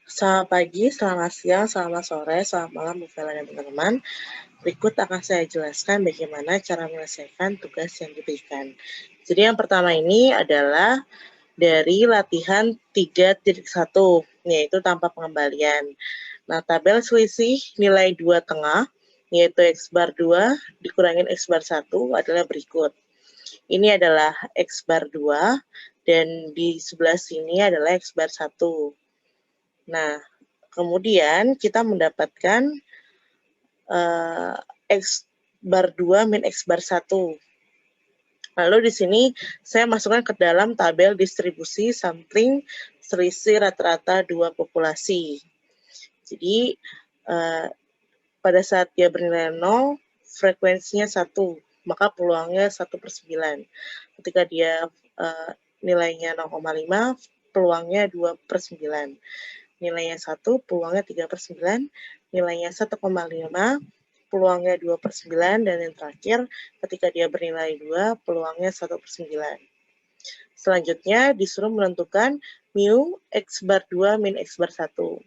Selamat pagi, selamat siang, selamat sore, selamat malam, Bu Vela dan teman-teman. Berikut akan saya jelaskan bagaimana cara menyelesaikan tugas yang diberikan. Jadi yang pertama ini adalah dari latihan 3.1, yaitu tanpa pengembalian. Nah, tabel selisih nilai 2 tengah, yaitu X bar 2 dikurangin X bar 1 adalah berikut. Ini adalah X bar 2, dan di sebelah sini adalah X bar 1. Nah, kemudian kita mendapatkan X bar 2 min X bar 1. Lalu di sini saya masukkan ke dalam tabel distribusi sampling selisih rata-rata dua populasi. Jadi pada saat dia bernilai 0, frekuensinya 1, maka peluangnya 1/9. Ketika dia nilainya 0,5, peluangnya 2/9. Nilainya 1, peluangnya 3/9, nilainya 1,5, peluangnya 2/9, dan yang terakhir, ketika dia bernilai 2, peluangnya 1/9. Selanjutnya, disuruh menentukan mu X bar 2 min X bar 1.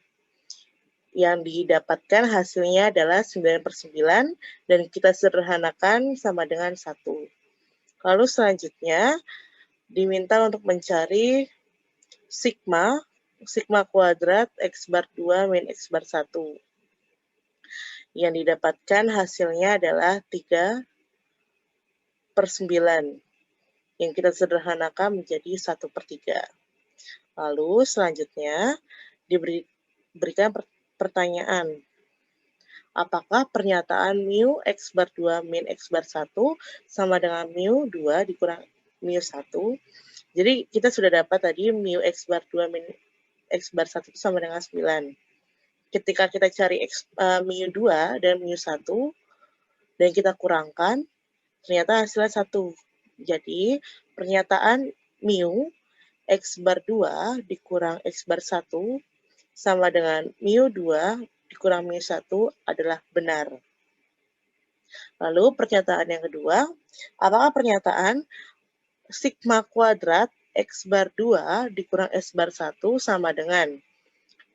Yang didapatkan hasilnya adalah 9/9, dan kita sederhanakan sama dengan 1. Lalu selanjutnya, diminta untuk mencari sigma kuadrat X bar 2 min X bar 1. Yang didapatkan hasilnya adalah 3/9, yang kita sederhanakan menjadi 1/3. Lalu selanjutnya diberikan pertanyaan, apakah pernyataan mu X bar 2 min X bar 1 sama dengan mu 2 dikurang mu 1? Jadi kita sudah dapat tadi mu X bar 2 min X bar 1 itu sama dengan 9. Ketika kita cari mu 2 dan mu 1, dan kita kurangkan, ternyata hasilnya 1. Jadi, pernyataan mu X bar 2 dikurang X bar 1 sama dengan mu 2 dikurang mu 1 adalah benar. Lalu, pernyataan yang kedua, apakah pernyataan sigma kuadrat X bar 2 dikurang X bar 1 sama dengan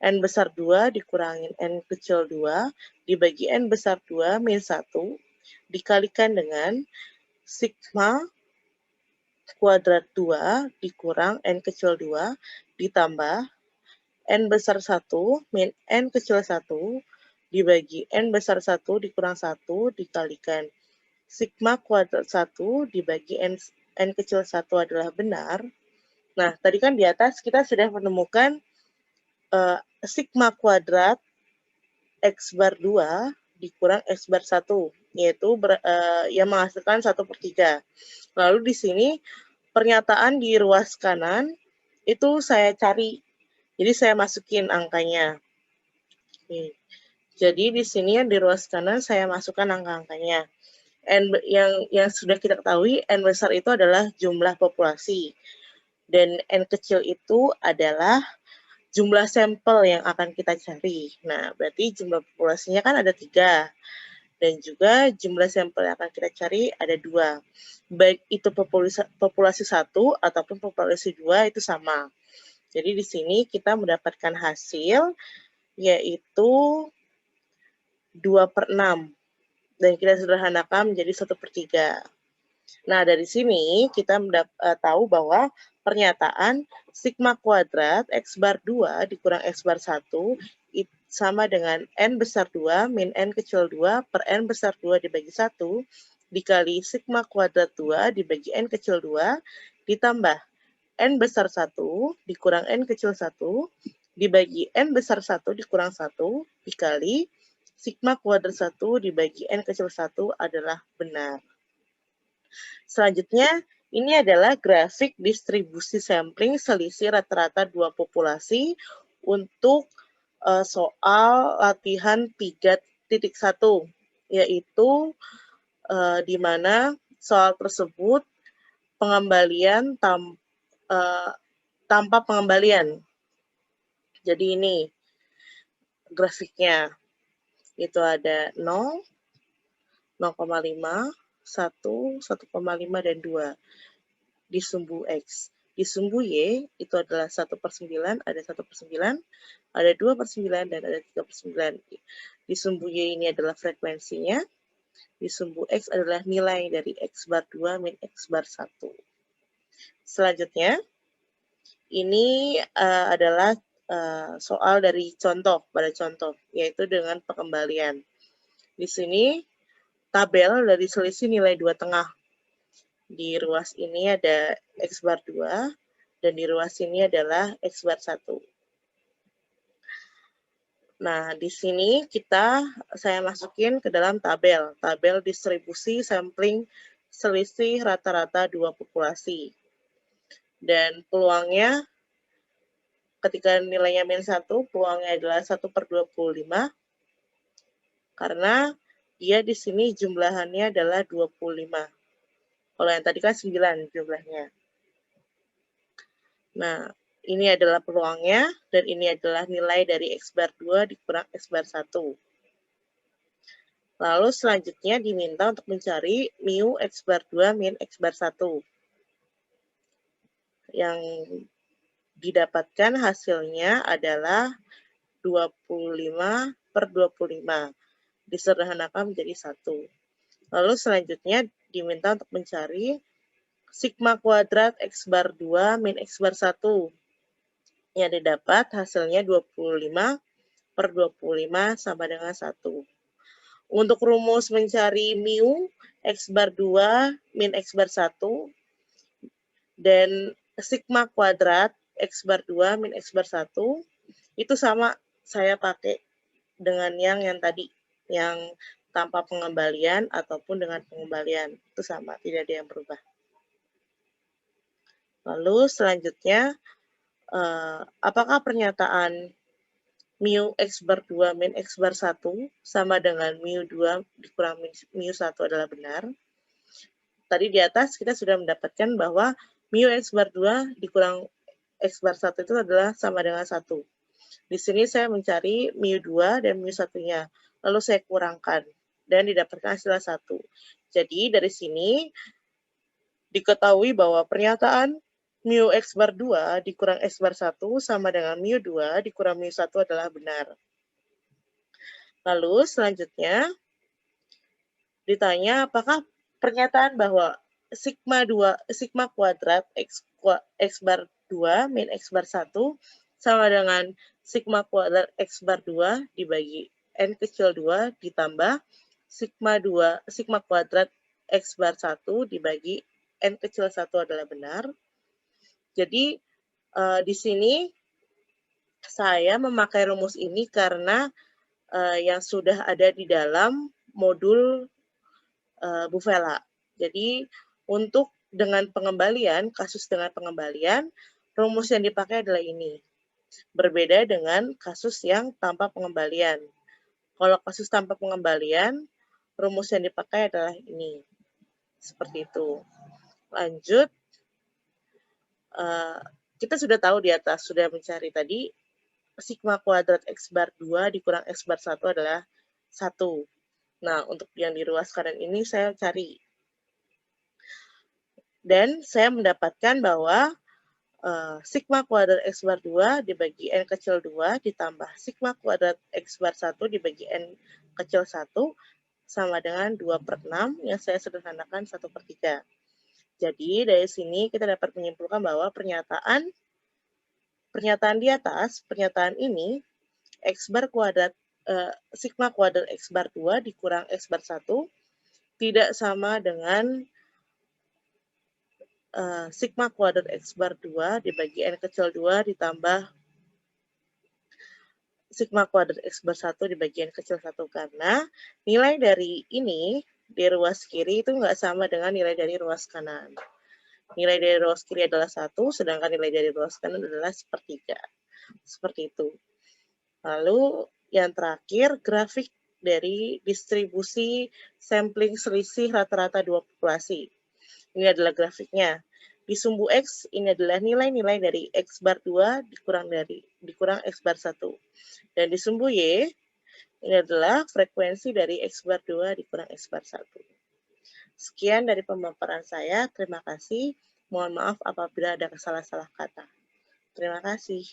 N besar 2 dikurangin N kecil 2 dibagi N besar 2 min 1 dikalikan dengan sigma kuadrat 2 dikurang N kecil 2 ditambah N besar 1 min N kecil 1 dibagi N besar 1 dikurang 1 dikalikan sigma kuadrat 1 dibagi N kecil 1 adalah benar. Nah, tadi kan di atas kita sudah menemukan sigma kuadrat X bar 2 dikurang X bar 1, yaitu yang menghasilkan 1/3. Lalu di sini pernyataan di ruas kanan itu saya cari, jadi saya masukin angkanya. Oke. Jadi di sini di ruas kanan saya masukkan angka-angkanya. Yang sudah kita ketahui, N besar itu adalah jumlah populasi, dan N kecil itu adalah jumlah sampel yang akan kita cari. Nah, berarti jumlah populasinya kan ada 3, dan juga jumlah sampel yang akan kita cari ada 2. Baik itu populasi 1 ataupun populasi 2 itu sama. Jadi di sini kita mendapatkan hasil yaitu 2/6, dan kita sederhanakan menjadi 1/3. Nah, dari sini kita tahu bahwa pernyataan sigma kuadrat X bar 2 dikurang X bar 1 sama dengan N besar 2 min N kecil 2 per N besar 2 dibagi 1 dikali sigma kuadrat 2 dibagi N kecil 2 ditambah N besar 1 dikurang N kecil 1 dibagi N besar 1 dikurang 1 dikali sigma kuadrat 1 dibagi N kecil 1 adalah benar. Selanjutnya, ini adalah grafik distribusi sampling selisih rata-rata dua populasi untuk soal latihan 3.1, yaitu di mana soal tersebut pengembalian tanpa pengembalian. Jadi ini grafiknya, itu ada 0, 0,5, 1, 1,5, dan 2 di sumbu X. Di sumbu Y itu adalah 1/9, ada 1/9, ada 2/9, dan ada 3/9. Di sumbu Y ini adalah frekuensinya, di sumbu X adalah nilai dari X bar 2 min X bar 1. Selanjutnya, ini adalah soal dari contoh, pada contoh, yaitu dengan pengembalian. Di sini tabel dari selisih nilai 2 tengah. Di ruas ini ada X bar 2, dan di ruas ini adalah X bar 1. Nah, di sini saya masukin ke dalam tabel distribusi sampling selisih rata-rata dua populasi. Dan peluangnya, ketika nilainya min 1, peluangnya adalah 1/25, karena dia di sini jumlahannya adalah 25. Kalau yang tadi kan 9 jumlahnya. Nah, ini adalah peluangnya, dan ini adalah nilai dari X bar 2 dikurang X bar 1. Lalu selanjutnya diminta untuk mencari mu X bar 2 min X bar 1. Yang didapatkan hasilnya adalah 25/25. Disederhanakan menjadi 1. Lalu selanjutnya diminta untuk mencari sigma kuadrat X bar 2 min X bar 1. Yang didapat hasilnya 25/25 sama dengan 1. Untuk rumus mencari mu X bar 2 min X bar 1 dan sigma kuadrat X bar 2 min X bar 1 itu sama, saya pakai dengan yang tadi, yang tanpa pengembalian ataupun dengan pengembalian, itu sama, tidak ada yang berubah. Lalu selanjutnya, apakah pernyataan mu X bar 2 min X bar 1 sama dengan mu 2 dikurang mu 1 adalah benar? Tadi di atas kita sudah mendapatkan bahwa mu X bar 2 dikurang X bar 1 itu adalah sama dengan 1. Di sini saya mencari mu 2 dan mu 1-nya, lalu saya kurangkan, dan didapatkan hasilnya 1. Jadi dari sini diketahui bahwa pernyataan mu X bar 2 dikurang X bar 1 sama dengan mu 2 dikurang mu 1 adalah benar. Lalu selanjutnya ditanya apakah pernyataan bahwa sigma kuadrat X bar 2 min X bar 1 sama dengan sigma kuadrat X bar 2 dibagi N kecil 2 ditambah sigma kuadrat X bar 1 dibagi N kecil 1 adalah benar. Jadi di sini saya memakai rumus ini karena yang sudah ada di dalam modul Bu Vela. Jadi untuk kasus dengan pengembalian, rumus yang dipakai adalah ini. Berbeda dengan kasus yang tanpa pengembalian. Kalau kasus tanpa pengembalian, rumus yang dipakai adalah ini. Seperti itu. Lanjut, kita sudah tahu di atas, sudah mencari tadi, sigma kuadrat X bar 2 dikurang X bar 1 adalah 1. Nah, untuk yang di ruas kanan ini saya cari. Dan saya mendapatkan bahwa sigma kuadrat X bar 2 dibagi N kecil 2 ditambah sigma kuadrat X bar 1 dibagi N kecil 1 sama dengan 2/6 yang saya sederhanakan 1/3. Jadi dari sini kita dapat menyimpulkan bahwa pernyataan di atas, pernyataan ini, sigma kuadrat X bar 2 dikurang X bar 1 tidak sama dengan sigma kuadrat X bar 2 dibagi N kecil 2 ditambah sigma kuadrat X bar 1 dibagi N kecil 1, karena nilai dari ini di ruas kiri itu nggak sama dengan nilai dari ruas kanan. Nilai dari ruas kiri adalah 1, sedangkan nilai dari ruas kanan adalah 1/3. Seperti itu. Lalu yang terakhir, grafik dari distribusi sampling selisih rata-rata dua populasi. Ini adalah grafiknya. Di sumbu X, ini adalah nilai-nilai dari X bar 2 dikurang X bar 1. Dan di sumbu Y, ini adalah frekuensi dari X bar 2 dikurang X bar 1. Sekian dari pemaparan saya. Terima kasih. Mohon maaf apabila ada salah-salah kata. Terima kasih.